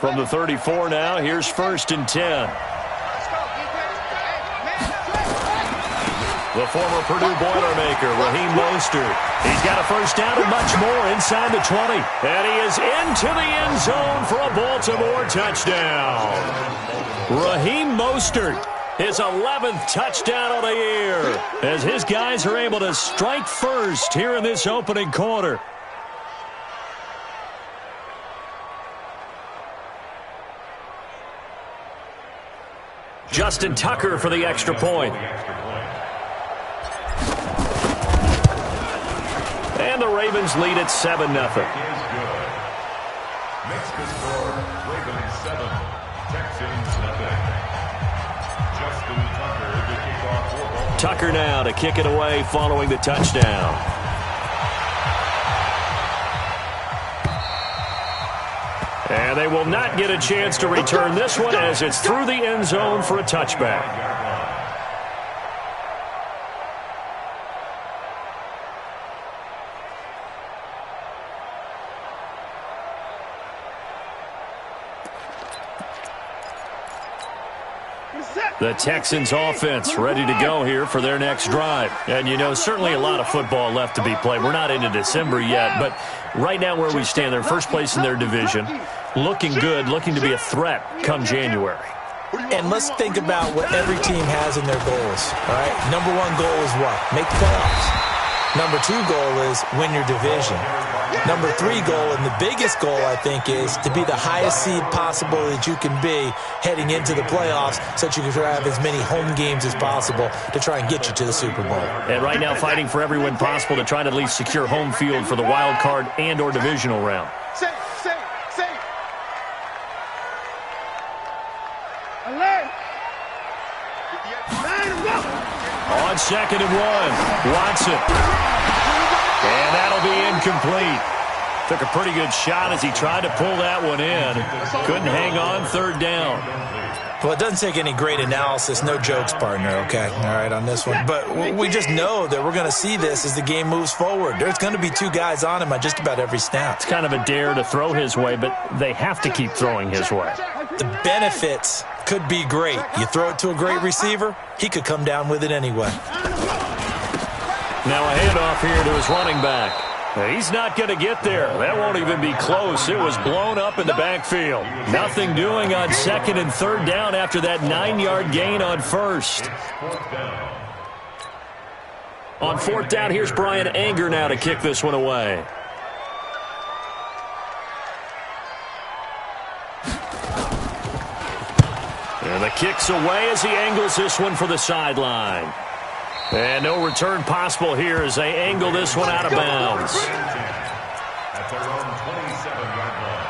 From the 34 now, here's 1st and 10. The former Purdue Boilermaker, Raheem Mostert. He's got a first down and much more inside the 20. And he is into the end zone for a Baltimore touchdown. Raheem Mostert, his 11th touchdown of the year, as his guys are able to strike first here in this opening quarter. Justin Tucker for the extra point. And the Ravens lead at 7-0. Makes the score Ravens 7, Texans nothing. Justin Tucker to kick off for Baltimore. Tucker now to kick it away following the touchdown. And they will not get a chance to return this one as it's through the end zone for a touchback. The Texans offense ready to go here for their next drive. And, you know, certainly a lot of football left to be played. We're not into December yet, but right now where we stand, they're first place in their division. Looking good, looking to be a threat come January. And let's think about what every team has in their goals, all right? Number one goal is what? Make the playoffs. Number two goal is win your division. Number three goal, and the biggest goal, I think, is to be the highest seed possible that you can be heading into the playoffs so that you can have as many home games as possible to try and get you to the Super Bowl. And right now fighting for every win possible to try to at least secure home field for the wild card and or divisional round. On 2nd and 1, Watson. And that'll be incomplete. Took a pretty good shot as he tried to pull that one in. Couldn't hang on, 3rd down. Well, it doesn't take any great analysis. No jokes, partner, okay? All right, on this one. But we just know that we're going to see this as the game moves forward. There's going to be 2 guys on him at just about every snap. It's kind of a dare to throw his way, but they have to keep throwing his way. The benefits could be great. You throw it to a great receiver, he could come down with it anyway. Now a handoff here to his running back. He's not going to get there. That won't even be close. It was blown up in the backfield. Nothing doing on 2nd and 3rd down after that 9-yard gain on 1st. On 4th down, here's Brian Anger now to kick this one away. And the kick's away as he angles this one for the sideline. And no return possible here as they angle this one out of bounds. At their own 27-yard line.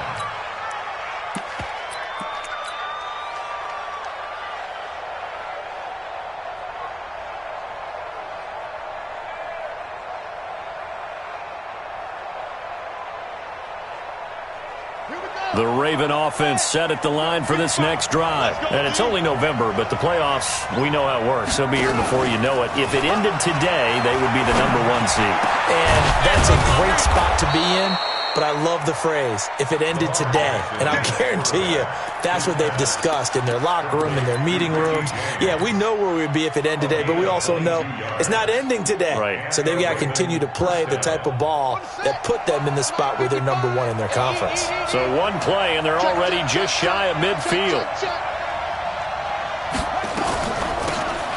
The Raven offense set at the line for this next drive. And it's only November, but the playoffs, we know how it works. They'll be here before you know it. If it ended today, they would be the #1 seed. And that's a great spot to be in, but I love the phrase, if it ended today. And I guarantee you, that's what they've discussed in their locker room, in their meeting rooms. Yeah, we know where we'd be if it ended today, but we also know it's not ending today. Right. So they've got to continue to play the type of ball that put them in the spot where they're #1 in their conference. So one play, and they're already just shy of midfield.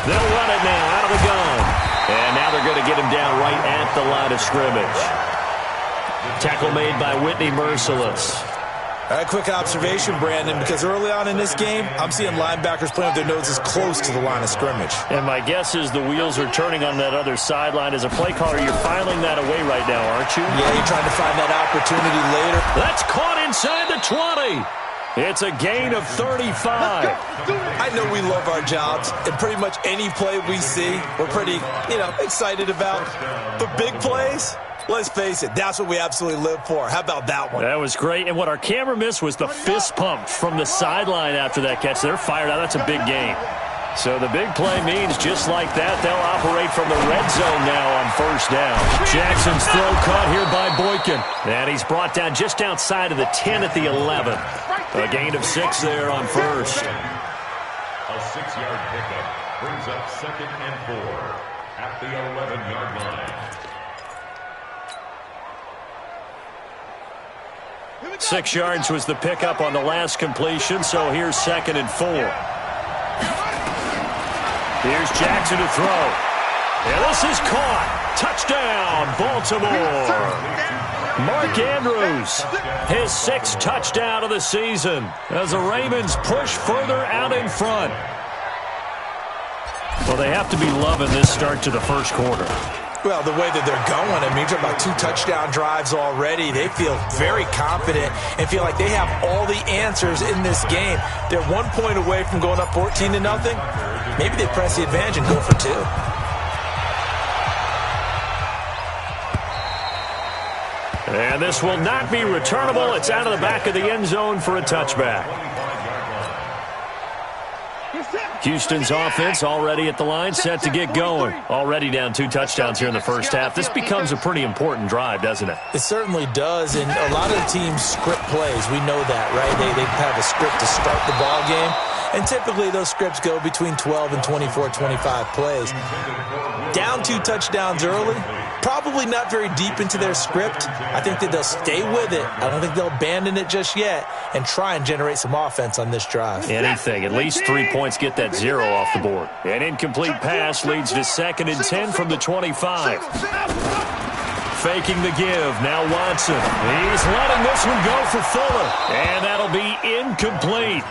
They'll run it now out of the gun. And now they're going to get him down right at the line of scrimmage. Tackle made by Whitney Merciless. All right, quick observation, Brandon, because early on in this game, I'm seeing linebackers playing with their noses close to the line of scrimmage. And my guess is the wheels are turning on that other sideline. As a play caller, you're filing that away right now, aren't you? Yeah, you're trying to find that opportunity later. That's caught inside the 20. It's a gain of 35. I know we love our jobs, and pretty much any play we see, we're pretty, excited about. But big plays, let's face it, that's what we absolutely live for. How about that one? That was great. And what our camera missed was the fist pump from the sideline after that catch. They're fired out. That's a big gain. So the big play means just like that, they'll operate from the red zone now on 1st down. Jackson's throw caught here by Boykin. And he's brought down just outside of the 10 at the 11. A gain of 6 there on first. A 6-yard pickup brings up 2nd and 4 at the 11-yard line. 6 yards was the pickup on the last completion, so here's 2nd and 4. Here's Jackson to throw. And this is caught. Touchdown, Baltimore. Mark Andrews, his 6th touchdown of the season as the Ravens push further out in front. Well, they have to be loving this start to the first quarter. Well, the way that they're going, I mean, you're talking about 2 touchdown drives already. They feel very confident and feel like they have all the answers in this game. They're 1 point away from going up 14-0. Maybe they press the advantage and go for 2. And this will not be returnable. It's out of the back of the end zone for a touchback. Houston's offense already at the line, set to get going. Already down 2 touchdowns here in the first half. This becomes a pretty important drive, doesn't it? It certainly does, and a lot of the teams script plays. We know that, right? They have a script to start the ball game, and typically those scripts go between 12 and 24, 25 plays. Down 2 touchdowns early, probably not very deep into their script. I think that they'll stay with it. I don't think they'll abandon it just yet and try and generate some offense on this drive. Anything. At least 3 points get that 0 off the board. An incomplete pass leads to 2nd and 10 from the 25. Faking the give. Now Watson. He's letting this one go for Fuller. And that'll be incomplete.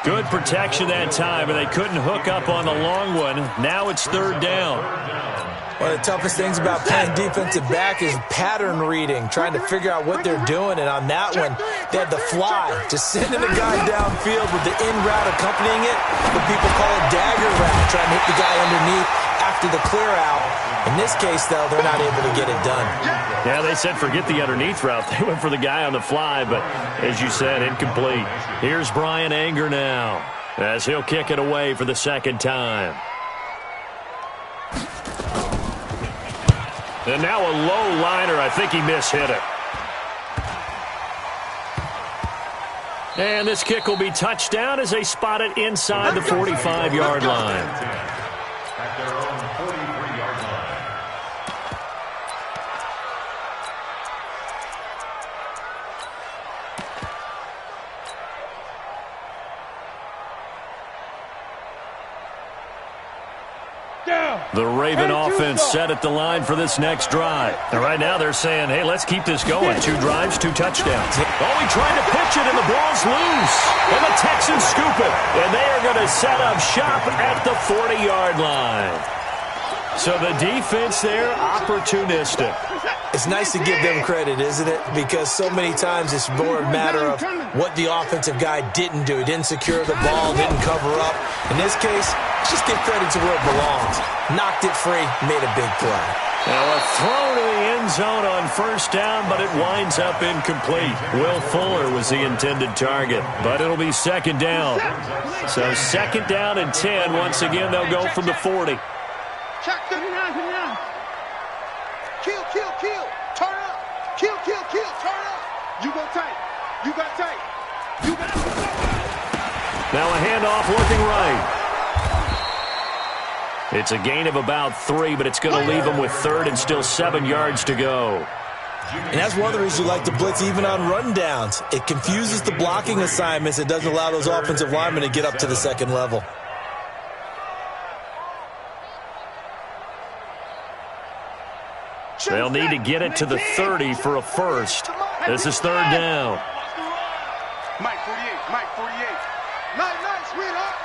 Good protection that time, and they couldn't hook up on the long one. Now it's 3rd down. One of the toughest things about playing defensive back is pattern reading, trying to figure out what they're doing. And on that one, they had the fly, just sending a guy downfield with the in route accompanying it. What people call a dagger route, trying to hit the guy underneath after the clear out. In this case, though, they're not able to get it done. Yeah, they said forget the underneath route. They went for the guy on the fly, but as you said, incomplete. Here's Brian Anger now as he'll kick it away for the 2nd time. And now a low liner. I think he mishit it. And this kick will be touchdown as they spot it inside the 45-yard line. At their own 43-yard line. The Raven offense set at the line for this next drive. And right now they're saying, hey, let's keep this going. 2 drives, 2 touchdowns. Oh, he tried to pitch it, and the ball's loose. And the Texans scoop it. And they are going to set up shop at the 40-yard line. So the defense there, opportunistic. It's nice to give them credit, isn't it? Because so many times it's more a matter of what the offensive guy didn't do. He didn't secure the ball, didn't cover up. In this case, just give credit to where it belongs. Knocked it free, made a big play. Now a throw to the end zone on 1st down, but it winds up incomplete. Will Fuller was the intended target, but it'll be 2nd down. So 2nd down and 10. Once again, they'll go from the 40. Check, turn out. Kill. Turn up. Kill. Turn up. You go tight. You got tight. Now a handoff looking right. It's a gain of about 3, but it's going to leave them with 3rd and still 7 yards to go. And that's one of the reasons you like to blitz even on rundowns. It confuses the blocking assignments. It doesn't allow those offensive linemen to get up to the 2nd level. They'll need to get it to the 30 for a first. This is 3rd down. Mike 48. Nice, sweetheart.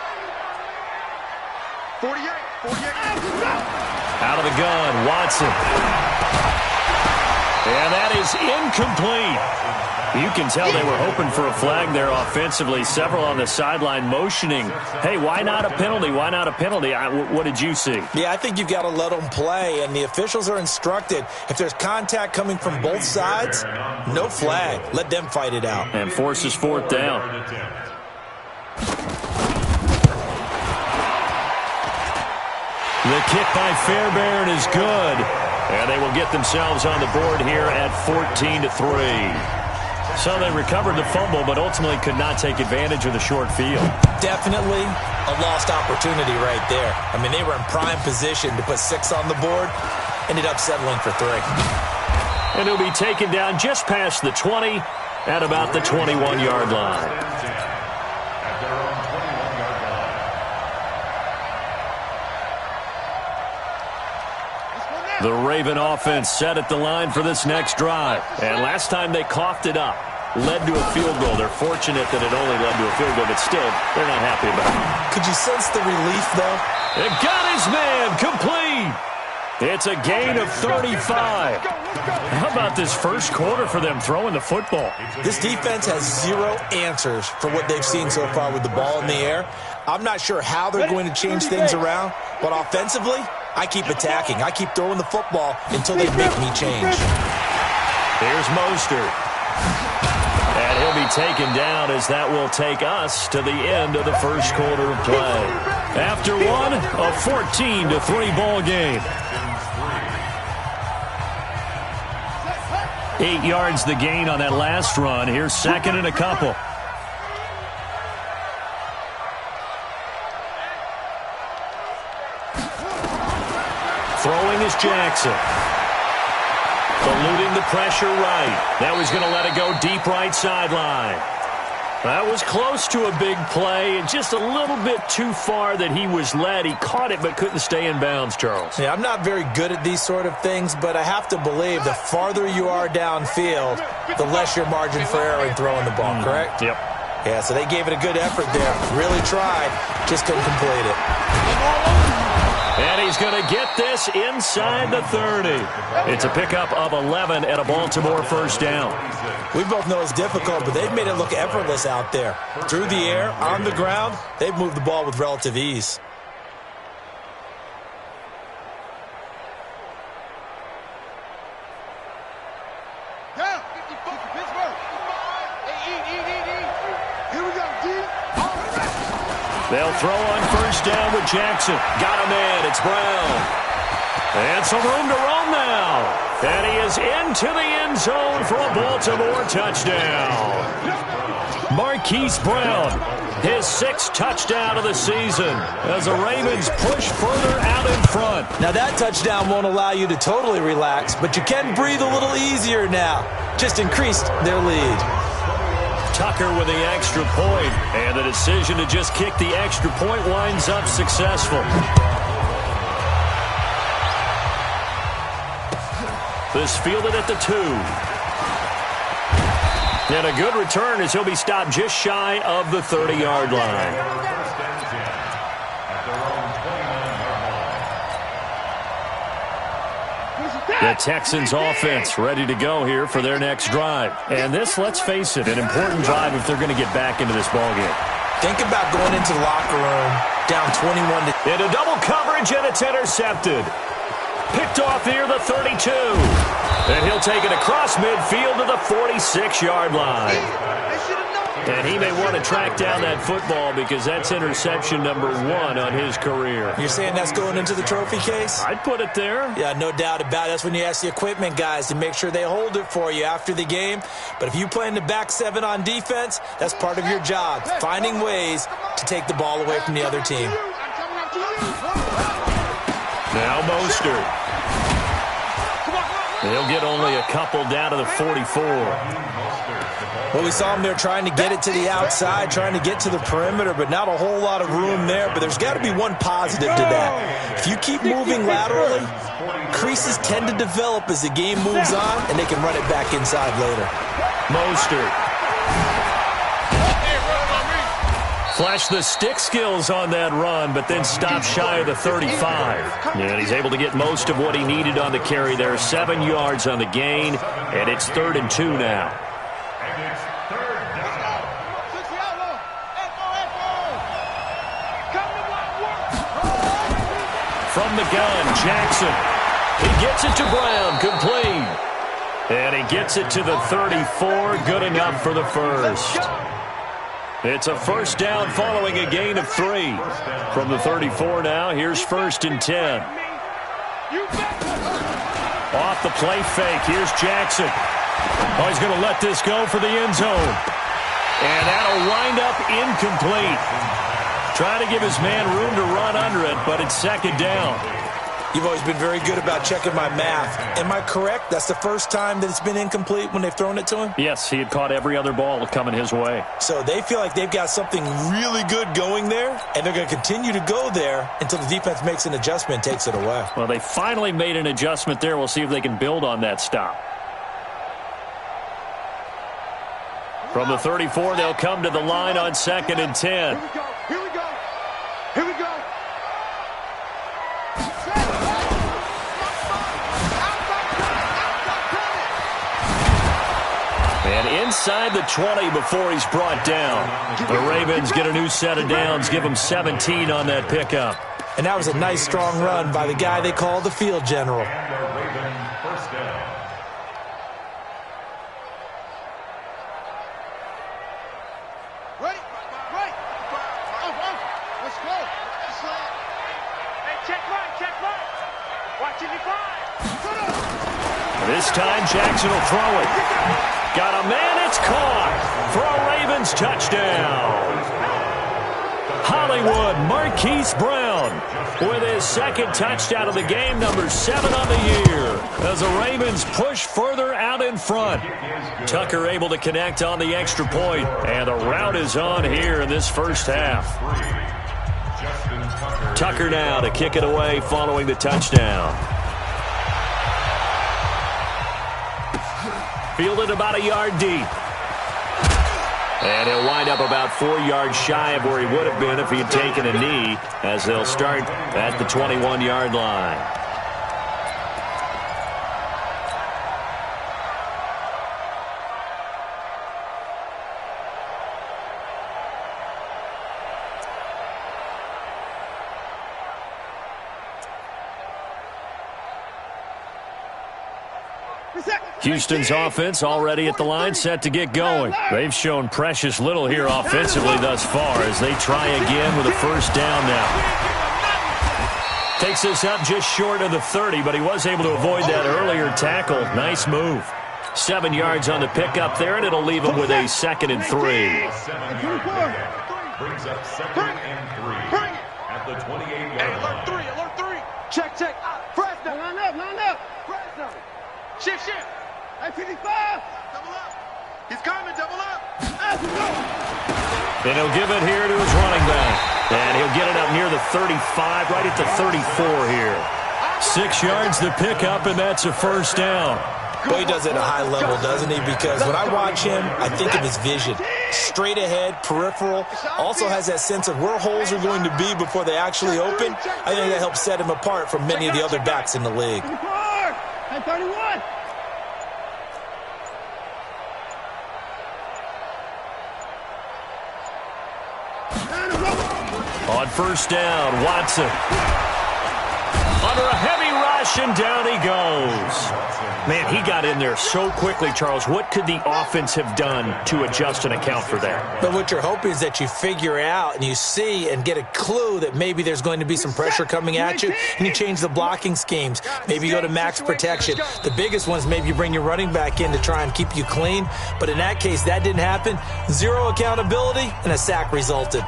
48. Out of the gun, Watson. And that is incomplete. You can tell they were hoping for a flag there offensively. Several on the sideline motioning, hey, why not a penalty? Why not a penalty? What did you see? Yeah, I think you've got to let them play, and the officials are instructed. If there's contact coming from both sides, no flag. Let them fight it out. And forces 4th down. The kick by Fairbairn is good. And they will get themselves on the board here at 14-3. So they recovered the fumble, but ultimately could not take advantage of the short field. Definitely a lost opportunity right there. I mean, they were in prime position to put 6 on the board, ended up settling for 3. And he'll be taken down just past the 20 at about the 21-yard line. The Raven offense set at the line for this next drive. And last time they coughed it up, led to a field goal. They're fortunate that it only led to a field goal, but still, they're not happy about it. Could you sense the relief, though? It got his man complete. It's a gain of 35. How about this first quarter for them throwing the football? This defense has 0 answers for what they've seen so far with the ball in the air. I'm not sure how they're going to change things around, but offensively, I keep attacking. I keep throwing the football until they make me change. Here's Mostert. And he'll be taken down as that will take us to the end of the first quarter of play. After one, a 14-3 ball game. 8 yards the gain on that last run. Here's second and a couple. Throwing is Jackson. Eluding the pressure right. Now he's going to let it go deep right sideline. That was close to a big play and just a little bit too far that he was led. He caught it but couldn't stay in bounds, Charles. Yeah, I'm not very good at these sort of things, but I have to believe the farther you are downfield, the less your margin for error in throwing the ball, correct? Yep. Yeah, so they gave it a good effort there. Really tried, just couldn't complete it. And he's going to get this inside the 30. It's a pickup of 11 and a Baltimore first down. We both know it's difficult, but they've made it look effortless out there. Through the air, on the ground, they've moved the ball with relative ease. They'll throw on first down with Jackson. Got a man. It's Brown. And some room to roam now. And he is into the end zone for a Baltimore touchdown. Marquise Brown, his 6th touchdown of the season as the Ravens push further out in front. Now that touchdown won't allow you to totally relax, but you can breathe a little easier now. Just increased their lead. Tucker with the extra point, and the decision to just kick the extra point winds up successful. This fielded at the 2. And a good return as he'll be stopped just shy of the 30-yard line. The Texans offense ready to go here for their next drive. And this, let's face it, an important drive if they're going to get back into this ballgame. Think about going into the locker room down 21. Into double coverage, and it's intercepted. Picked off near the 32. And he'll take it across midfield to the 46-yard line. And he may want to track down that football because that's interception number 1 on his career. You're saying that's going into the trophy case? I'd put it there. Yeah, no doubt about it. That's when you ask the equipment guys to make sure they hold it for you after the game. But if you play in the back 7 on defense, that's part of your job, finding ways to take the ball away from the other team. Now Mostert. He'll get only a couple down to the 44. Well, we saw him there trying to get it to the outside, trying to get to the perimeter, but not a whole lot of room there. But there's got to be one positive to that. If you keep moving laterally, creases tend to develop as the game moves on, and they can run it back inside later. Mostert. Flashed the stick skills on that run, but then stopped shy of the 35. And he's able to get most of what he needed on the carry there. 7 yards on the gain, and it's 3rd and 2 now. From the gun, Jackson. He gets it to Brown, complete. And he gets it to the 34, good enough for the first. It's a first down following a gain of 3. From the 34 now, here's 1st and 10. Off the play fake, here's Jackson. Oh, he's going to let this go for the end zone. And that'll wind up incomplete. Trying to give his man room to run under it, but it's second down. You've always been very good about checking my math. Am I correct? That's the first time that it's been incomplete when they've thrown it to him? Yes, he had caught every other ball coming his way. So they feel like they've got something really good going there, and they're going to continue to go there until the defense makes an adjustment and takes it away. Well, they finally made an adjustment there. We'll see if they can build on that stop. From the 34, they'll come to the line on 2nd and 10. Here we go. Here we go. Here we go. And inside the 20 before he's brought down. The Ravens get a new set of downs, give them 17 on that pickup. And that was a nice, strong run by the guy they call the field general. Ready? Right. Let's go. Hey, check right. Watching you fly. This time Jackson will throw it. Got a man, it's caught for a Ravens touchdown. Hollywood Marquise Brown with his second touchdown of the game, number 7 on the year, as the Ravens push further out in front. Tucker able to connect on the extra point, and the route is on here in this first half. Tucker now to kick it away following the touchdown. Fielded about a yard deep. And he'll wind up about 4 yards shy of where he would have been if he had taken a knee, as they'll start at the 21-yard line. Houston's offense already at the line, set to get going. They've shown precious little here offensively thus far as they try again with a first down now. Takes this up just short of the 30, but he was able to avoid that earlier tackle. Nice move. 7 yards on the pickup there, and it'll leave him with a 2nd and 3. Brings up 2nd and 3 at the 28-yard line. Alert 3. Check. Fresno. Line up. Fresno. Shift. Hey, 55. Double up. He's coming, double up. And he'll give it here to his running back. And he'll get it up near the 35, right at the 34 here. 6 yards to pick up, and that's a first down. Boy, he does it at a high level, doesn't he? Because when I watch him, I think of his vision. Straight ahead, peripheral. Also has that sense of where holes are going to be before they actually open. I think that helps set him apart from many of the other backs in the league. Hey, 31. On first down, Watson. Under a heavy rush, and down he goes. Man, he got in there so quickly, Charles. What could the offense have done to adjust and account for that? But what you're hoping is that you figure out and you see and get a clue that maybe there's going to be some pressure coming at you, and you change the blocking schemes. Maybe you go to max protection. The biggest one is maybe you bring your running back in to try and keep you clean. But in that case, that didn't happen. Zero accountability, and a sack resulted.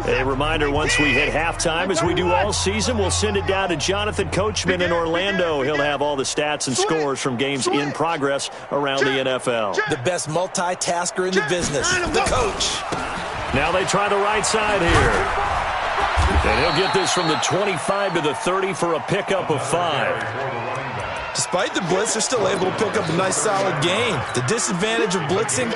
A reminder, once we hit halftime, as we do all season, we'll send it down to Jonathan Coachman in Orlando. He'll have all the stats and scores from games in progress around the NFL. The best multitasker in the business, the coach. Now they try the right side here. And he'll get this from the 25 to the 30 for a pickup of 5. Despite the blitz, they're still able to pick up a nice, solid gain. The disadvantage of blitzing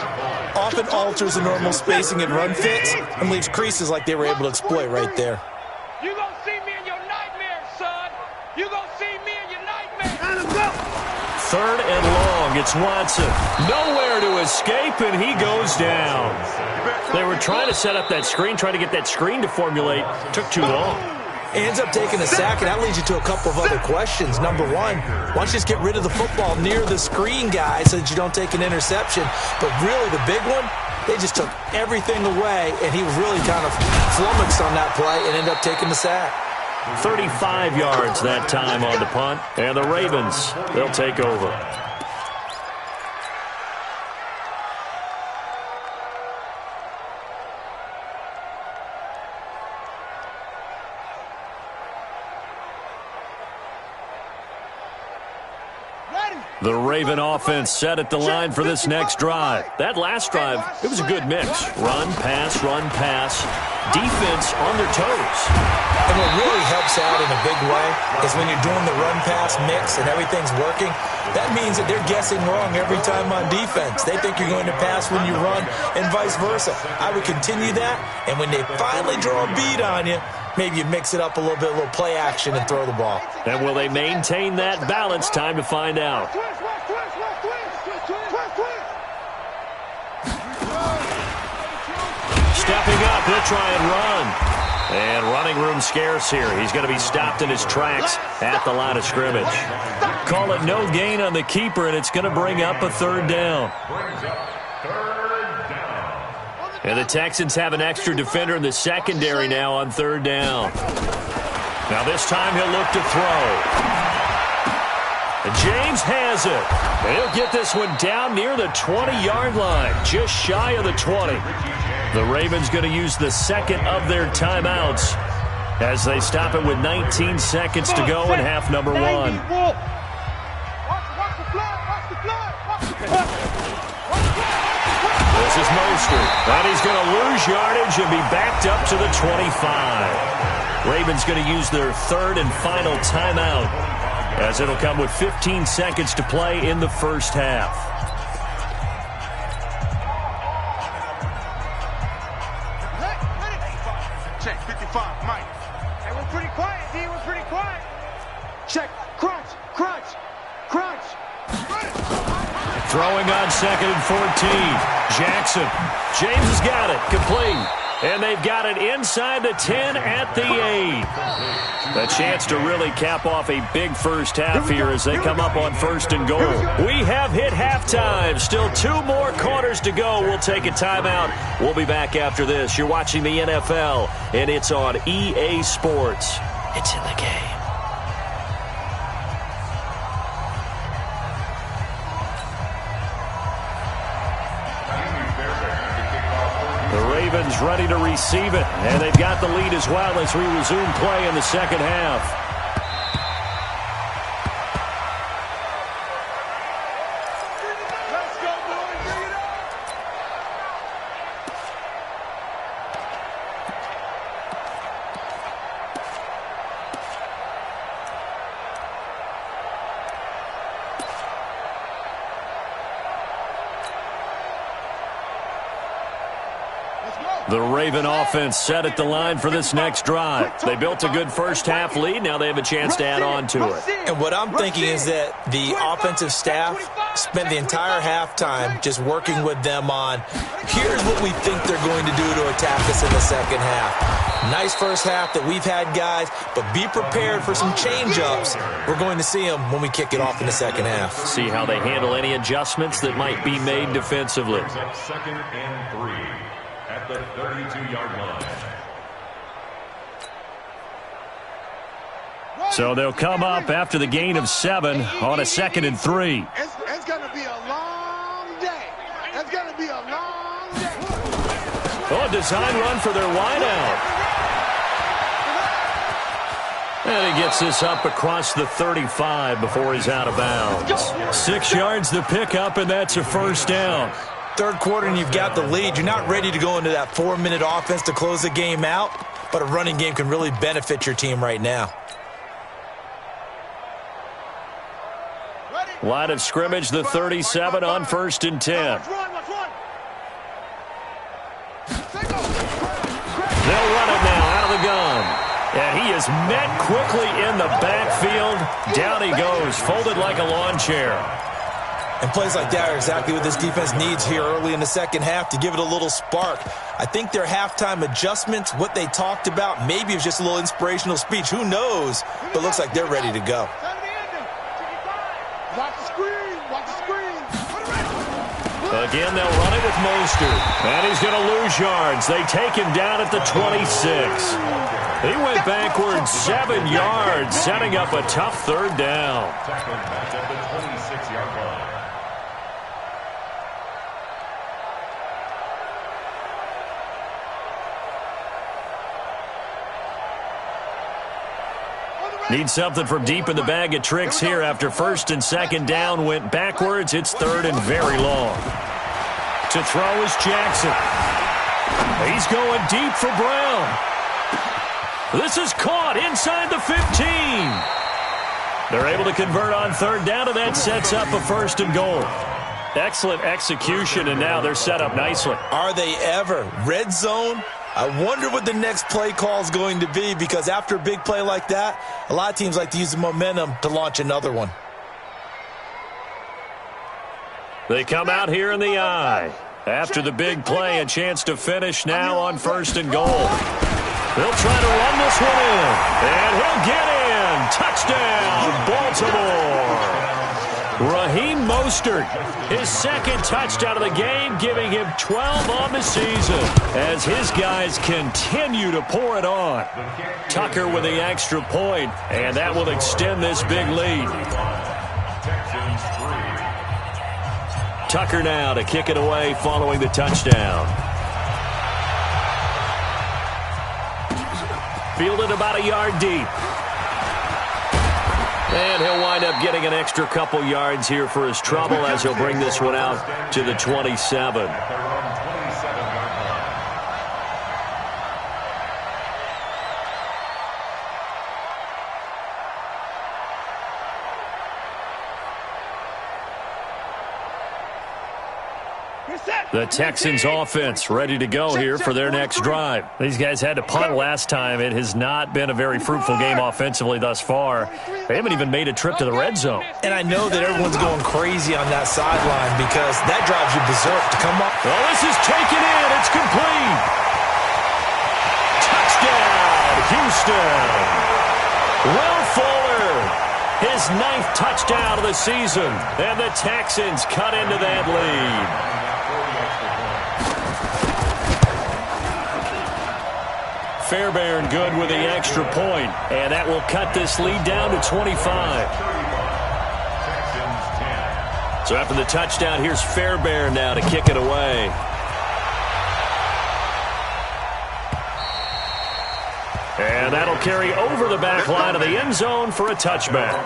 often alters the normal spacing and run fits and leaves creases like they were able to exploit right there. You gonna see me in your nightmares, son. You gonna see me in your nightmares. 3rd and long. It's Watson. Nowhere to escape, and he goes down. They were trying to set up that screen, trying to get that screen to formulate. Took too long. Ends up taking a sack, and that leads you to a couple of other questions. Number one, why don't you just get rid of the football near the screen guy so that you don't take an interception? But really, the big one, they just took everything away, and he was really kind of flummoxed on that play and ended up taking the sack. 35 yards that time on the punt. And the Ravens, they'll take over. The Raven offense set at the line for this next drive. That last drive, it was a good mix. Run, pass, defense on their toes. And what really helps out in a big way is when you're doing the run-pass mix and everything's working, that means that they're guessing wrong every time on defense. They think you're going to pass when you run and vice versa. I would continue that, and when they finally draw a beat on you, maybe you mix it up a little bit, a little play action, and throw the ball. And will they maintain that balance? Time to find out. Stepping up, he'll try and run. And running room scarce here. He's going to be stopped in his tracks at the line of scrimmage. Call it no gain on the keeper, and it's going to bring up a third down. And the Texans have an extra defender in the secondary now on third down. Now this time he'll look to throw. And James has it. And he'll get this one down near the 20-yard line, just shy of the 20. The Ravens going to use the second of their timeouts as they stop it with 19 seconds to go in half number one. This is Mostert, and he's going to lose yardage and be backed up to the 25. Ravens going to use their third and final timeout as it'll come with 15 seconds to play in the first half. Check, 55, Mike. Hey, we're pretty quiet, D. We're pretty quiet. Check, crunch. Throwing on second and 14. Jackson. James has got it. Complete. And they've got it inside the 10 at the 8. A chance to really cap off a big first half here as they come up on first and goal. We have hit halftime. Still 2 more quarters to go. We'll take a timeout. We'll be back after this. You're watching the NFL, and it's on EA Sports. It's in the game. Ravens ready to receive it, and they've got the lead as well as we resume play in the second half. Let's go, boys. Bring it up. The Raven offense set at the line for this next drive. They built a good first half lead. Now they have a chance to add on to it. And what I'm thinking is that the offensive staff spent the entire halftime just working with them on, here's what we think they're going to do to attack us in the second half. Nice first half that we've had, guys, but be prepared for some change-ups. We're going to see them when we kick it off in the second half. See how they handle any adjustments that might be made defensively. Second and 3 at the 32-yard line. So they'll come up after the gain of 7 on a second and 3. It's going to be a long day. It's going to be a long day. Oh, a design run for their wideout. And he gets this up across the 35 before he's out of bounds. 6 yards the pickup, and that's a first down. Third quarter and you've got the lead. You're not ready to go into that 4-minute offense to close the game out, but a running game can really benefit your team right now. Line of scrimmage, the 37 on first and 10. They'll run it now out of the gun. And he is met quickly in the backfield. Down he goes, folded like a lawn chair. And plays like that are exactly what this defense needs here early in the second half to give it a little spark. I think their halftime adjustments, what they talked about, maybe it was just a little inspirational speech. Who knows? But it looks like they're ready to go. Watch the screen. Watch the screen. Again, they'll run it with Mostert. And he's going to lose yards. They take him down at the 26. He went backwards 7 yards, setting up a tough third down. Tackled back at the 26-yard line. Need something from deep in the bag of tricks here after first and second down went backwards. It's third and very long. To throw is Jackson. He's going deep for Brown. This is caught inside the 15. They're able to convert on third down, and that sets up a first and goal. Excellent execution, and now they're set up nicely. Are they ever? Red zone? I wonder what the next play call is going to be, because after a big play like that, a lot of teams like to use the momentum to launch another one. They come out here in the eye. After the big play, a chance to finish now on first and goal. They'll try to run this one in, and he'll get in. Touchdown, Baltimore. Raheem Mostert, his second touchdown of the game, giving him 12 on the season as his guys continue to pour it on. Tucker with the extra point, and that will extend this big lead. Tucker now to kick it away following the touchdown. Fielded about a yard deep. And he'll wind up getting an extra couple yards here for his trouble as he'll bring this one out to the 27. The Texans offense ready to go here for their next drive. These guys had to punt last time. It has not been a very fruitful game offensively thus far. They haven't even made a trip to the red zone. And I know that everyone's going crazy on that sideline because that drives you berserk to come up. Well, this is taken in. It's complete. Touchdown, Houston. Will Fuller, his 9th touchdown of the season. And the Texans cut into that lead. Fairbairn good with the extra point, and that will cut this lead down to 25. So after the touchdown, here's Fairbairn now to kick it away. And that'll carry over the back line of the end zone for a touchback.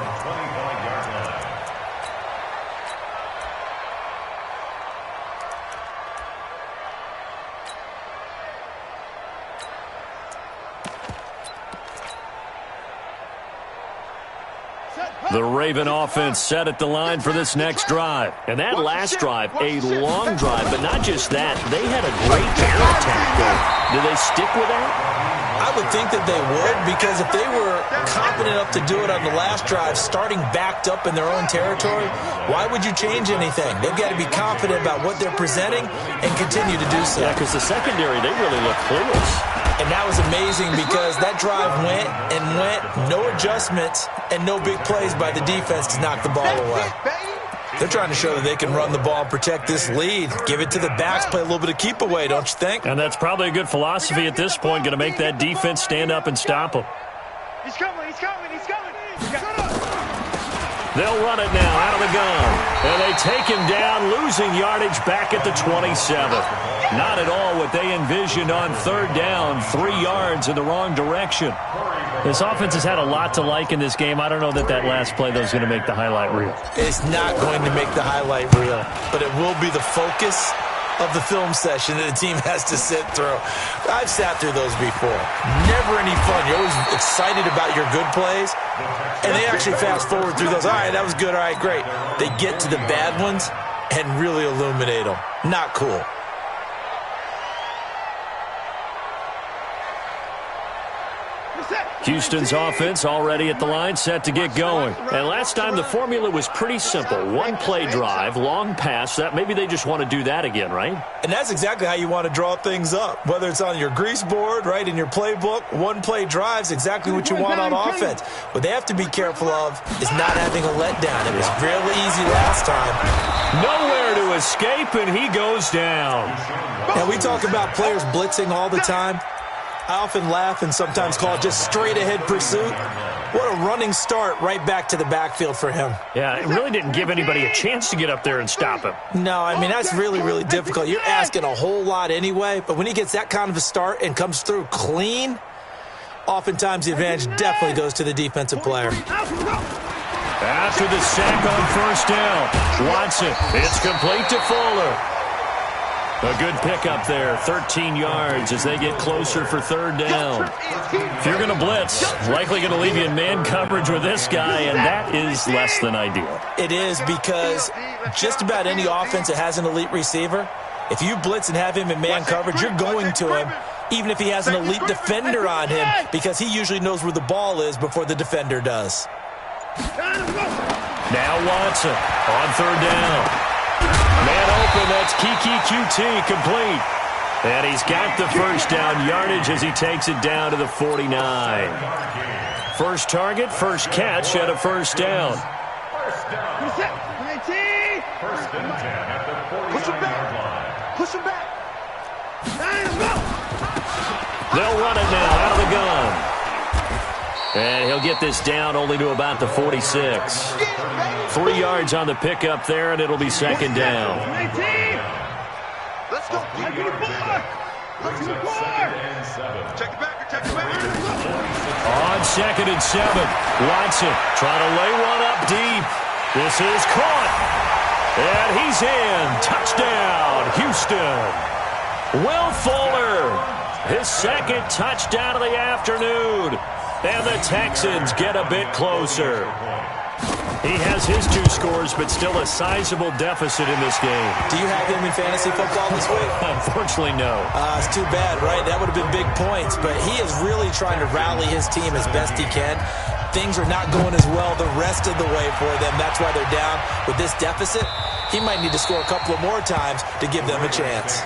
The Raven offense set at the line for this next drive. And that last drive, a long drive, but not just that. They had a great air attack there. Do they stick with that? I would think that they would, because if they were confident enough to do it on the last drive, starting backed up in their own territory, why would you change anything? They've got to be confident about what they're presenting and continue to do so. Yeah, because the secondary, they really look clueless. And that was amazing because that drive went and went, no adjustments, and no big plays by the defense to knock the ball away. They're trying to show that they can run the ball and protect this lead. Give it to the backs, play a little bit of keep away, don't you think? And that's probably a good philosophy at this point, going to make that defense stand up and stop them. He's coming, he's coming, he's coming. They'll run it now out of the gun. And they take him down, losing yardage back at the 27. Not at all what they envisioned on third down, 3 yards in the wrong direction. This offense has had a lot to like in this game. I don't know that last play, though, is going to make the highlight reel. It's not going to make the highlight reel, but it will be the focus of the film session that the team has to sit through. I've sat through those before. Never any fun. You're always excited about your good plays, and they actually fast forward through those. All right, that was good. All right, great. They get to the bad ones and really illuminate them. Not cool. Houston's offense already at the line, set to get going. And last time the formula was pretty simple. One play drive, long pass. That maybe they just want to do that again, right? And that's exactly how you want to draw things up. Whether it's on your grease board, right, in your playbook, one play drive's exactly what you want on offense. What they have to be careful of is not having a letdown. It was really easy last time. Nowhere to escape, and he goes down. Now, we talk about players blitzing all the time. I often laugh and sometimes call it just straight-ahead pursuit. What a running start right back to the backfield for him. Yeah, it really didn't give anybody a chance to get up there and stop him. No, I mean, that's really, really difficult. You're asking a whole lot anyway, but when he gets that kind of a start and comes through clean, oftentimes the advantage definitely goes to the defensive player. After the sack on first down, Watson, it's complete to Fuller. A good pickup there, 13 yards as they get closer for third down. If you're going to blitz, likely going to leave you in man coverage with this guy, and that is less than ideal. It is, because just about any offense that has an elite receiver, if you blitz and have him in man coverage, you're going to him, even if he has an elite defender on him, because he usually knows where the ball is before the defender does. Now Watson on third down. Man open, that's Kiki QT, complete. And he's got the first down yardage as he takes it down to the 49. First target, first catch at a first down. First and 10 at the 49-yard line. Push him back. They'll run it now out of the gun. And he'll get this down only to about the 46. 3 yards on the pickup there, and it'll be second down. Let's go. Check it back. Check it back. On second and 7, Watson trying to lay one up deep. This is caught. And he's in. Touchdown, Houston. Will Fuller, his second touchdown of the afternoon. And the Texans get a bit closer. He has his 2 scores, but still a sizable deficit in this game. Do you have him in fantasy football this week? Unfortunately, no. It's too bad, right? That would have been big points, but he is really trying to rally his team as best he can. Things are not going as well the rest of the way for them. That's why they're down. With this deficit, he might need to score a couple of more times to give them a chance.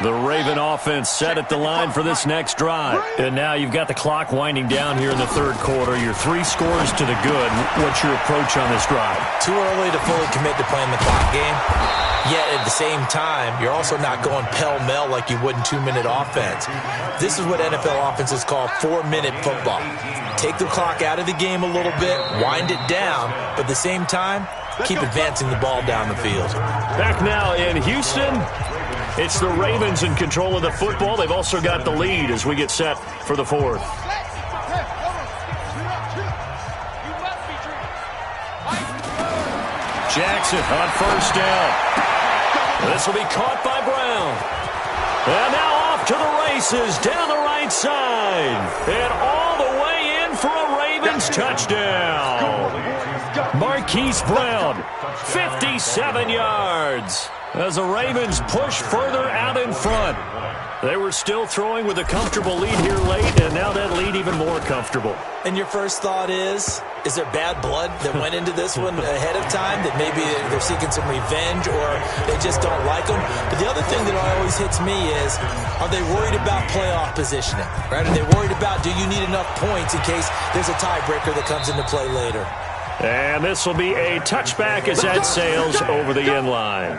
The Raven offense set at the line for this next drive. And now you've got the clock winding down here in the third quarter. Your 3 scores to the good. What's your approach on this drive? Too early to fully commit to playing the clock game. Yet at the same time, you're also not going pell-mell like you would in 2-minute offense. This is what NFL offenses call 4-minute football. Take the clock out of the game a little bit, wind it down, but at the same time, keep advancing the ball down the field. Back now in Houston, it's the Ravens in control of the football. They've also got the lead as we get set for the fourth. Jackson on first down. This will be caught by Brown. And now off to the races down the right side. And all the way in for a Ravens touchdown. Marquise Brown, 57 yards. As the Ravens push further out in front. They were still throwing with a comfortable lead here late, and now that lead even more comfortable. And your first thought is there bad blood that went into this one ahead of time, that maybe they're seeking some revenge or they just don't like them? But the other thing that always hits me is, are they worried about playoff positioning? Right? Are they worried about, do you need enough points in case there's a tiebreaker that comes into play later? And this will be a touchback as that sails over the end line.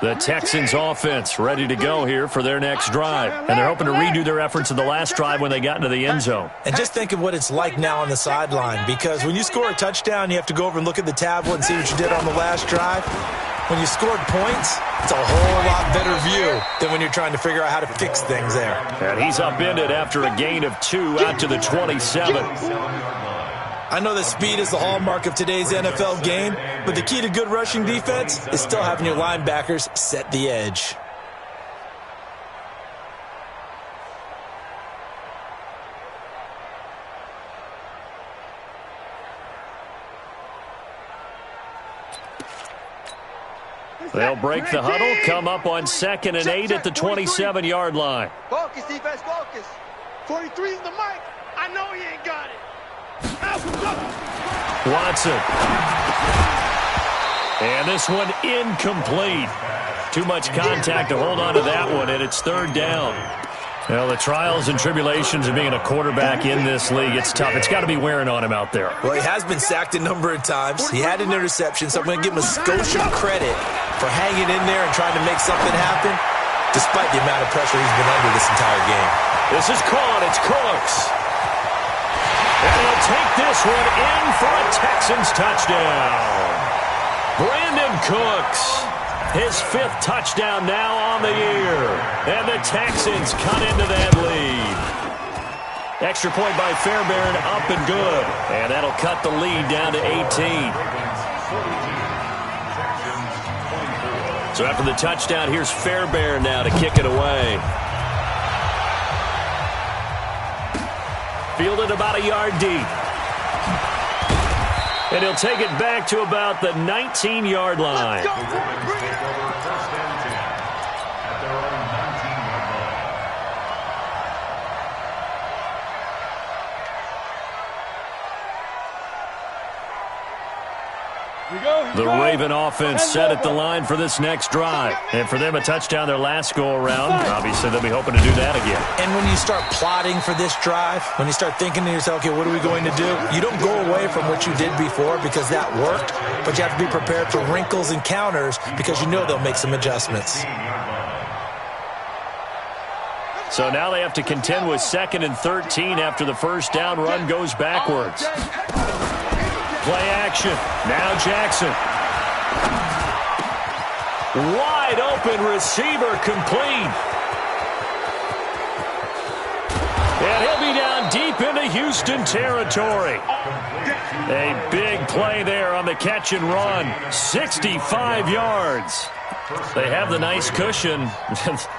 The Texans offense ready to go here for their next drive. And they're hoping to redo their efforts in the last drive when they got into the end zone. And just think of what it's like now on the sideline, because when you score a touchdown, you have to go over and look at the tablet and see what you did on the last drive. When you scored points, it's a whole lot better view than when you're trying to figure out how to fix things there. And he's upended after a gain of 2 out to the 27. I know that speed is the hallmark of today's NFL game, but the key to good rushing defense is still having your linebackers set the edge. They'll break the huddle, come up on 2nd and 8 at the 27-yard line. Focus, defense, focus. 43 in the mic. I know he ain't got it. Watson. And this one incomplete. Too much contact to hold on to that one, and it's 3rd down. Well, the trials and tribulations of being a quarterback in this league, it's tough. It's got to be wearing on him out there. Well, he has been sacked a number of times. He had an interception, so I'm going to give him a Scotian credit for hanging in there and trying to make something happen, despite the amount of pressure he's been under this entire game. This is caught. It's Cooks. And he'll take this one in for a Texans touchdown. Brandon Cooks. His 5th touchdown now on the year. And the Texans cut into that lead. Extra point by Fairbairn, up and good. And that'll cut the lead down to 18. So after the touchdown, here's Fairbairn now to kick it away. Fielded about a yard deep. And he'll take it back to about the 19-yard line. The Raven offense set at the line for this next drive. And for them, a touchdown their last go-around. Obviously, they'll be hoping to do that again. And when you start plotting for this drive, when you start thinking to yourself, okay, what are we going to do? You don't go away from what you did before because that worked, but you have to be prepared for wrinkles and counters because you know they'll make some adjustments. So now they have to contend with 2nd and 13 after the first down run goes backwards. Play action. Now Jackson. Wide open receiver complete. And he'll be down deep into Houston territory. A big play there on the catch and run. 65 yards. They have the nice cushion.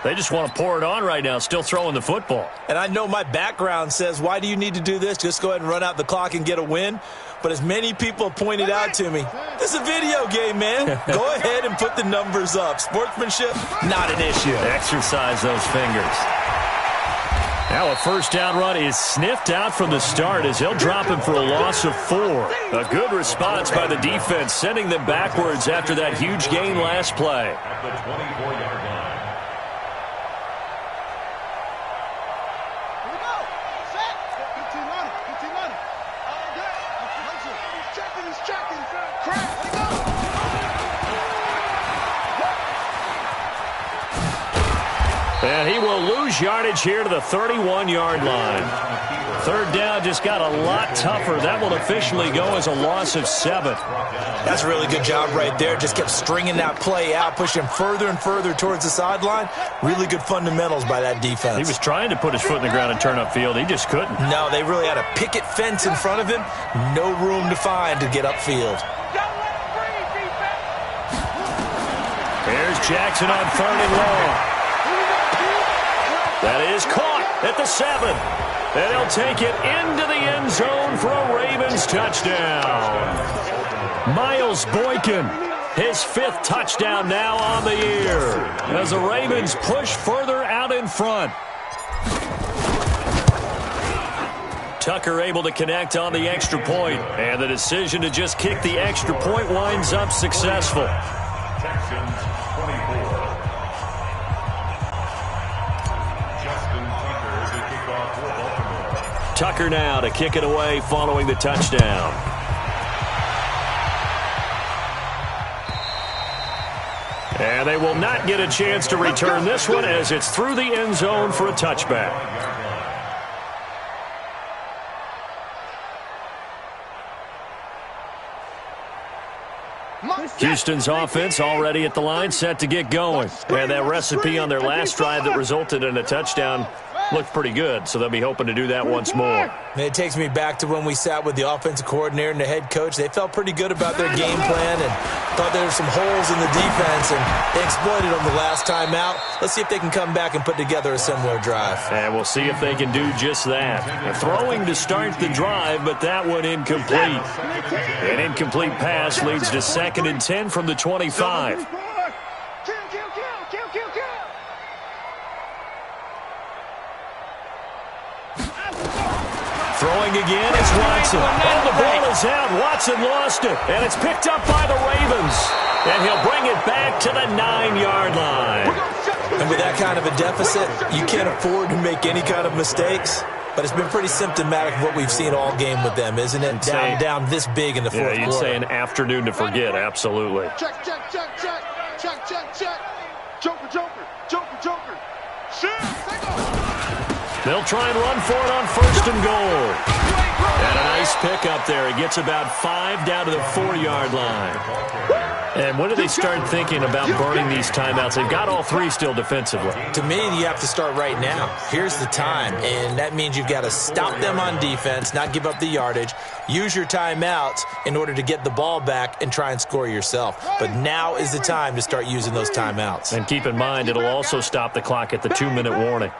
They just want to pour it on right now, still throwing the football. And I know my background says, why do you need to do this? Just go ahead and run out the clock and get a win. But as many people pointed out to me, this is a video game, man. Go ahead and put the numbers up. Sportsmanship, not an issue. Exercise those fingers. Now a first down run is sniffed out from the start as he'll drop him for a loss of 4. A good response by the defense, sending them backwards after that huge gain last play. At the 24-yard line. Here we go. Set. 15 on it. 15 on it. He's checking. He's checking. Crack. Let go. And he will lose yardage here to the 31-yard line. 3rd down just got a lot tougher. That will officially go as a loss of 7. That's a really good job right there. Just kept stringing that play out, pushing further and further towards the sideline. Really good fundamentals by that defense. He was trying to put his foot in the ground and turn upfield. He just couldn't. No, they really had a picket fence in front of him. No room to find to get upfield. Here's Jackson on 3rd and long. That is caught at the 7. And he'll take it into the end zone for a Ravens touchdown. Miles Boykin, his 5th touchdown now on the year, as the Ravens push further out in front. Tucker able to connect on the extra point, and the decision to just kick the extra point winds up successful. Texans 24. Tucker now to kick it away following the touchdown. And they will not get a chance to return this one as it's through the end zone for a touchback. Houston's offense already at the line, set to get going. And that recipe on their last drive that resulted in a touchdown looked pretty good, so they'll be hoping to do that once more. It takes me back to when we sat with the offensive coordinator and the head coach. They felt pretty good about their game plan and thought there were some holes in the defense, and they exploited them the last time out. Let's see if they can come back and put together a similar drive. And we'll see if they can do just that. Throwing to start the drive, but that one incomplete. An incomplete pass leads to 2nd and 10 from the 25. Throwing again is Watson. And the ball is out. Watson lost it. And it's picked up by the Ravens. And he'll bring it back to the 9-yard line. And with that kind of a deficit, you can't afford to make any kind of mistakes. But it's been pretty symptomatic of what we've seen all game with them, isn't it? Down this big in the fourth quarter. Yeah, you'd say an afternoon to forget, absolutely. Check. Joker. Shoot. They'll try and run for it on 1st and goal. And a nice pickup there. It gets about 5 down to the 4-yard line. And when do they start thinking about burning these timeouts? They've got all 3 still defensively. To me, you have to start right now. Here's the time, and that means you've got to stop them on defense, not give up the yardage, use your timeouts in order to get the ball back and try and score yourself. But now is the time to start using those timeouts. And keep in mind, it'll also stop the clock at the 2-minute warning.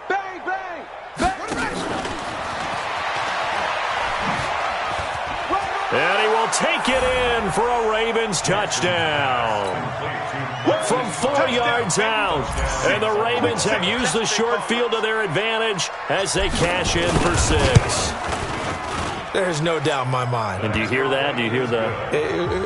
And he will take it in for a Ravens touchdown. From 4 yards out. And the Ravens have used the short field to their advantage as they cash in for 6. There's no doubt in my mind. And do you hear that? Do you hear the...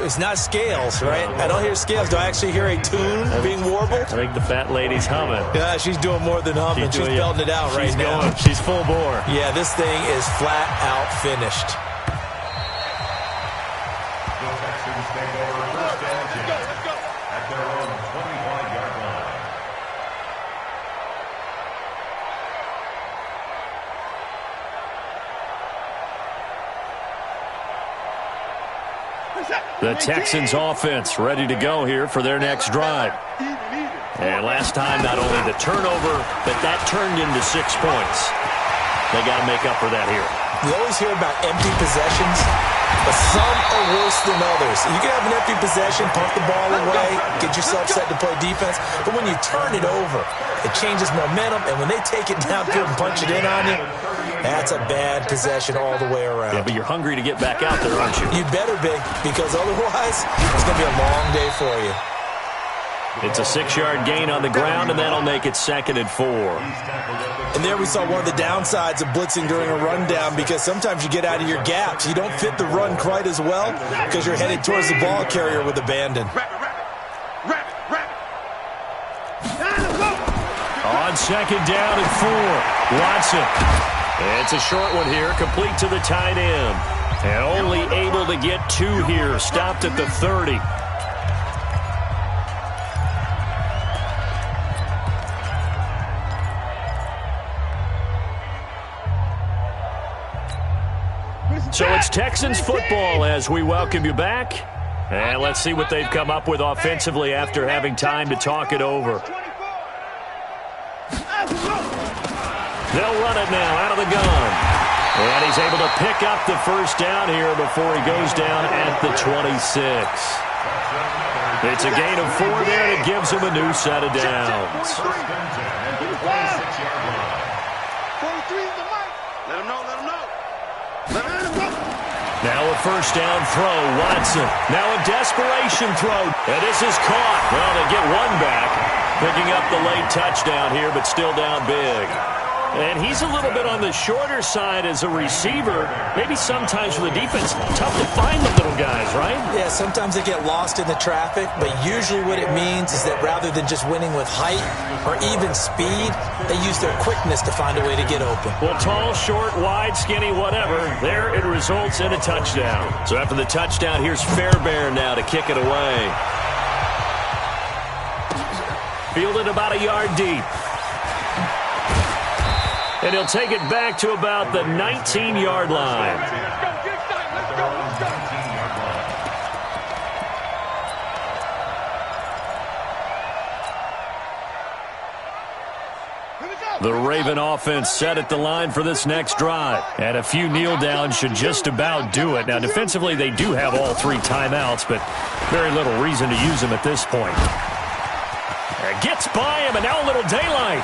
It's not scales, right? I don't hear scales. Do I actually hear a tune being warbled? I think the fat lady's humming. Yeah, she's doing more than humming. She's belting it out right now. She's full bore. Yeah, this thing is flat out finished. The Texans offense ready to go here for their next drive. And last time, not only the turnover, but that turned into 6 points. They got to make up for that here. We always hear about empty possessions, but some are worse than others. You can have an empty possession, pump the ball away, get yourself set to play defense, but when you turn it over, it changes momentum, and when they take it downfield and punch it in on you, that's a bad possession all the way around. Yeah, but you're hungry to get back out there, aren't you? You better be, because otherwise, it's going to be a long day for you. It's a 6-yard gain on the ground, and that'll make it 2nd and 4. And there we saw one of the downsides of blitzing during a rundown, because sometimes you get out of your gaps. You don't fit the run quite as well because you're headed towards the ball carrier with abandon. On 2nd down and 4, Watson. It's a short one here, complete to the tight end. And only able to get 2 here, stopped at the 30. So it's Texans football as we welcome you back. And let's see what they've come up with offensively after having time to talk it over. They'll run it now out of the gun. And he's able to pick up the 1st down here before he goes down at the 26. It's a gain of 4 there, and it gives him a new set of downs. Now a 1st down throw, Watson. Now a desperation throw. And this is caught. Well, they get 1 back. Picking up the late touchdown here, but still down big. And he's a little bit on the shorter side as a receiver. Maybe sometimes for the defense, tough to find the little guys, right? Yeah, sometimes they get lost in the traffic, but usually what it means is that rather than just winning with height or even speed, they use their quickness to find a way to get open. Well, tall, short, wide, skinny, whatever, there it results in a touchdown. So after the touchdown, here's Fairbairn now to kick it away. Fielded about a yard deep. And he'll take it back to about the 19-yard line. The Raven offense set at the line for this next drive. And a few kneel downs should just about do it. Now, defensively, they do have all 3 timeouts, but very little reason to use them at this point. Gets by him, and now a little daylight.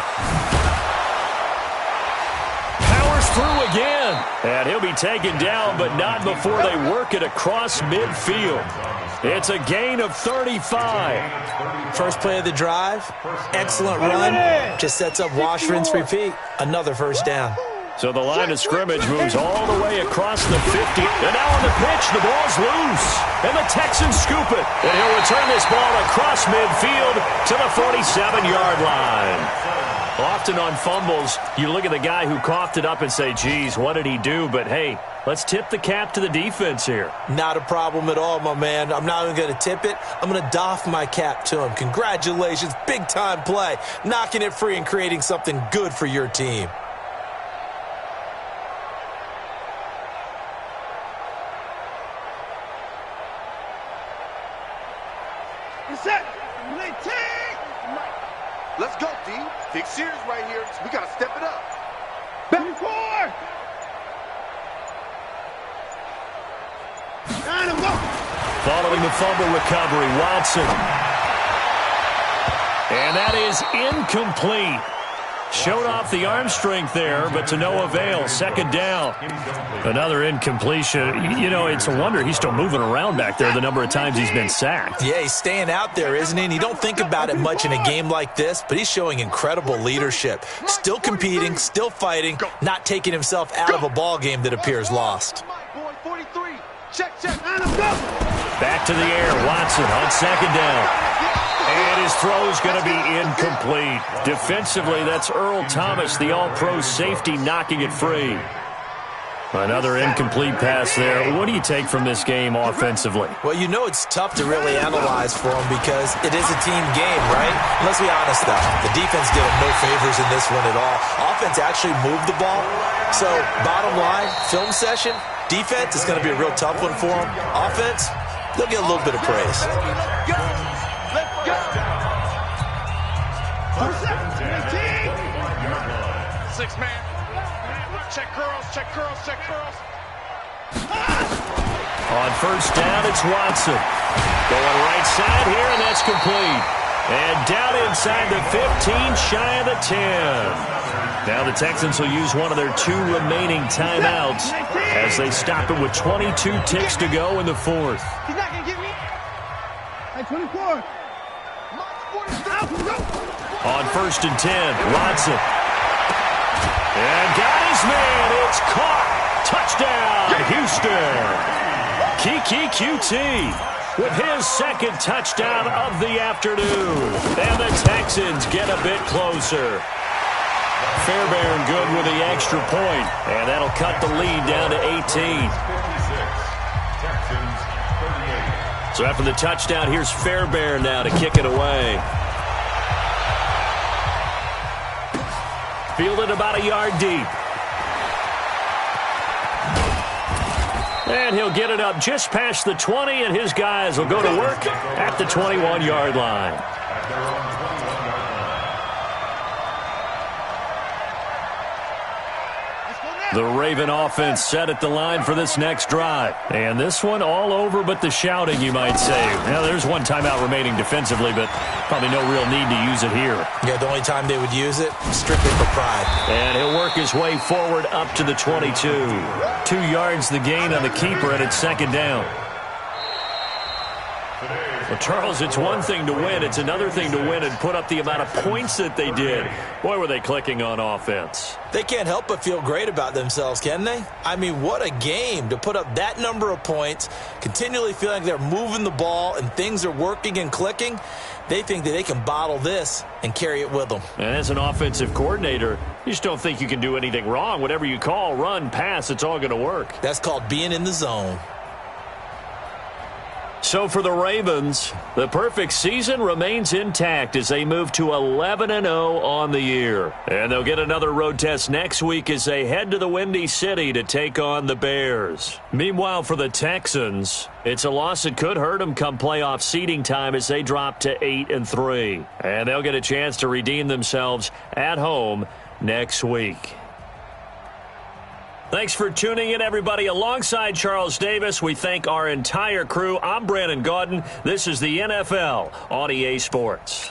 Through again, and he'll be taken down, but not before they work it across midfield. It's a gain of 35. First play of the drive, excellent run, just sets up wash, rinse, repeat. Another 1st down. So the line of scrimmage moves all the way across the 50. And now on the pitch, the ball's loose. And the Texans scoop it. And he'll return this ball across midfield to the 47-yard line. Often on fumbles, you look at the guy who coughed it up and say, geez, what did he do? But, hey, let's tip the cap to the defense here. Not a problem at all, my man. I'm not even going to tip it. I'm going to doff my cap to him. Congratulations. Big-time play. Knocking it free and creating something good for your team. Let's go, D. Big series right here. We got to step it up. Back and forth. Following the fumble recovery, Watson. And that is incomplete. Showed off the arm strength there, but to no avail. Second down. Another incompletion. You know, it's a wonder he's still moving around back there the number of times he's been sacked. Yeah, he's staying out there, isn't he? And you don't think about it much in a game like this, but he's showing incredible leadership. Still competing, still fighting, not taking himself out of a ball game that appears lost. Back to the air, Watson on second down. And his throw is going to be incomplete. Defensively, that's Earl Thomas, the all-pro safety, knocking it free. Another incomplete pass there. What do you take from this game offensively? Well, you know it's tough to really analyze for him because it is a team game, right? Let's be honest, though. The defense did him no favors in this one at all. Offense actually moved the ball. So, bottom line, film session, defense is going to be a real tough one for him. Offense, they'll get a little bit of praise. Six man. Check curls, check curls, check curls. On first down, it's Watson. Going right side here, and that's complete. And down inside the 15, shy of the 10. Now the Texans will use one of their 2 remaining timeouts as they stop it with 22 ticks to go in the fourth. He's not going to get me. Hey, 24. On first and 10, Watson. And got his man. It's caught. Touchdown, Houston. Kiki QT with his second touchdown of the afternoon. And the Texans get a bit closer. Fairbairn good with the extra point. And that'll cut the lead down to 18. So after the touchdown, here's Fairbairn now to kick it away. Fielded about a yard deep. And he'll get it up just past the 20, and his guys will go to work at the 21-yard line. The Raven offense set at the line for this next drive. And this one all over but the shouting, you might say. Now, there's one timeout remaining defensively, but probably no real need to use it here. Yeah, the only time they would use it, strictly for pride. And he'll work his way forward up to the 22. 2 yards the gain on the keeper, and it's second down. Well, Charles, it's one thing to win. It's another thing to win and put up the amount of points that they did. Boy, were they clicking on offense. They can't help but feel great about themselves, can they? I mean, what a game to put up that number of points, continually feeling they're moving the ball and things are working and clicking. They think that they can bottle this and carry it with them. And as an offensive coordinator, you just don't think you can do anything wrong. Whatever you call, run, pass, it's all going to work. That's called being in the zone. So for the Ravens, the perfect season remains intact as they move to 11-0 on the year. And they'll get another road test next week as they head to the Windy City to take on the Bears. Meanwhile, for the Texans, it's a loss that could hurt them come playoff seeding time as they drop to 8-3. And they'll get a chance to redeem themselves at home next week. Thanks for tuning in, everybody. Alongside Charles Davis, we thank our entire crew. I'm Brandon Gaudin. This is the NFL on EA Sports.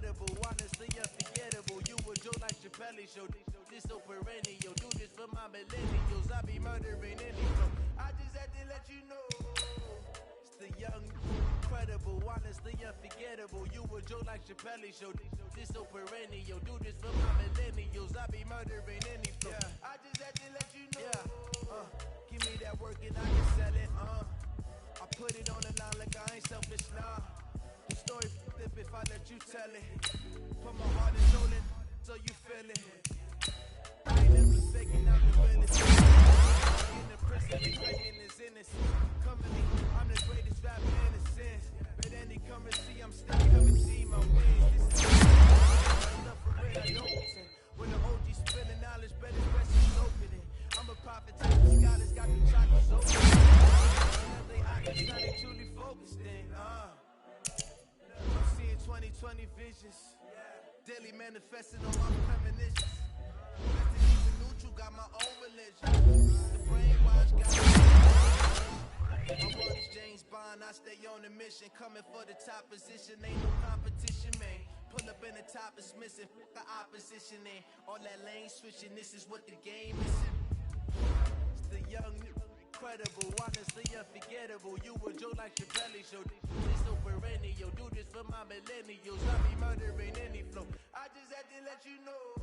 incredible, honestly unforgettable. You a Joe like Chappelle show. This so perennial, do this for my millennials. I be murdering any flow. I just had to let you know. It's the young, incredible, honestly unforgettable. You a Joe like Chappelle show. This so perennial, do this for my millennials. I be murdering any flow. I just had to let you know. Give me that work and I can sell it. I put it on the line like I ain't selfish, nah. The story flip if I let you tell it. Put my heart and soul in, so you feel it. I ain't never faking, I'm the realest. In the prison, they claiming it's innocent. Company, I'm the greatest rapper in a sense. But any currency, I'm still guaranteed my wins. This is stuff for real, I don't pretend. When the OG spilling knowledge, better rest is opening. I'm a prophet to the scholars, got the chakras open. They truly focused in. I'm seeing 2020 visions. Daily manifesting on my premonitions. Nothing even neutral, got my own religion. The brainwash got me. I'm on this James Bond, I stay on a mission. Coming for the top position, ain't no competition, man. Pull up in the top is missing, fuck the opposition in. All that lane switching, this is what the game is. It's the young incredible, honestly unforgettable. You a Joe like Chappelle show. This so perennial, do this for my millennials. I be murdering any flow. I just had to let you know.